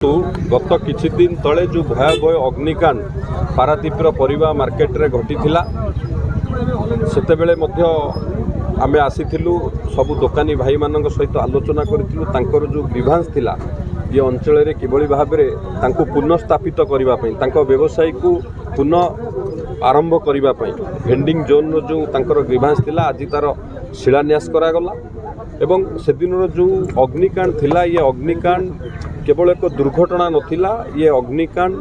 तो गत किछि दिन तले जो भयावह अग्निकांड पारादीपर परिवा मार्केट रे घटिथिला सेतेबेले मध्य आमे आसीथिलु सबु दोकानी भाई मानक सहित आलोचना करिथिलु तांकर जो ग्रीभांस थिला ये अंचल रे किभଳି भाबरे तांको पुनर्स्थापित करिवा पई तांको व्यवसाय को पुनः आरंभ करिवा पई भेंडिंग जोन रो जो तांकर ग्रीभांस थिला आज तार शिलान्यास करा गला एवं से दिन जो अग्निकांड थिला ये अग्निकांड केवल एक दुर्घटना नथिला ये अग्निकांड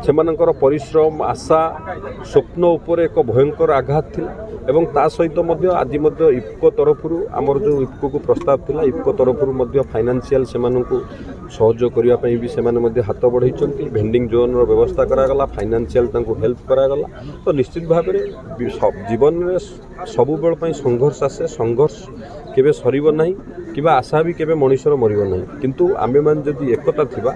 सेमानकर परिश्रम आशा स्वप्न उपर एक भयंकर आघात थिला एवं ता सहित मध्य आज मध्य इफको तरफरु आमर जो इफको को प्रस्ताव थिला इफको तरफरु मध्य फाइनेंशियल सेमानकु सहयोग करिया पई भी सेमाने मध्य हाथ बढ़ाइछंती भेंडिंग जोन रो व्यवस्था करा गला फाइनेंशियल तांको हेल्प करा गला तो निश्चित भाव में जीवन में सबु बेल पई संघर्ष आसे संघर्ष केबे सरीब नहीं किबा आशा भी केबे मनुष्यर मरिब नहीं किंतु आमे मान जदि एकता थिबा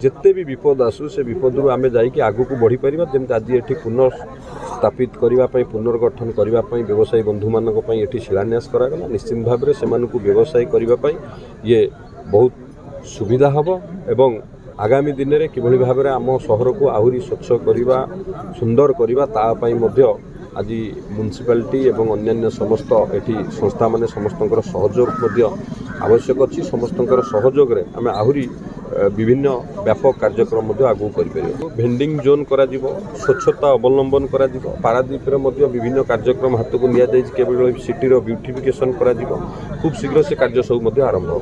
जेते भी विपद आसु से विपद रु आमे जाई कि आगु को बढ़ी परिबा जेमति आज एठी पुनर्स्थापित करिबा पई पुनर्गठन करिबा पई व्यवसायी बंधु मानक पई एठी शिलान्यास करा गला निश्चित भाव में सेमानकु व्यवसाय करिबा पई ये बहुत सुविधा हबो एवं आगामी दिन में किभଳି भाबरे आम शहर को आहुरी स्वच्छ करिबा सुंदर करिबा ता पई मध्य आज म्युनिसिपालिटी एवं अन्यान्य समस्त एठी संस्था माने समस्तंकर सहयोग मध्य आवश्यक अच्छी समस्तंकर सहयोग रे आमे आहुरी विभिन्न व्यापक कार्यक्रम मध्य आगु करिपरिबो भेंडिंग जोन करा जिवो स्वच्छता अवलंबन करा जिवो पारादीप रे मध्य विभिन्न कार्यक्रम हाथ को निया जाय केवल सिटी रो ब्यूटिफिकेशन करा जिवो खूब शीघ्र से कार्य सब मध्य आरंभ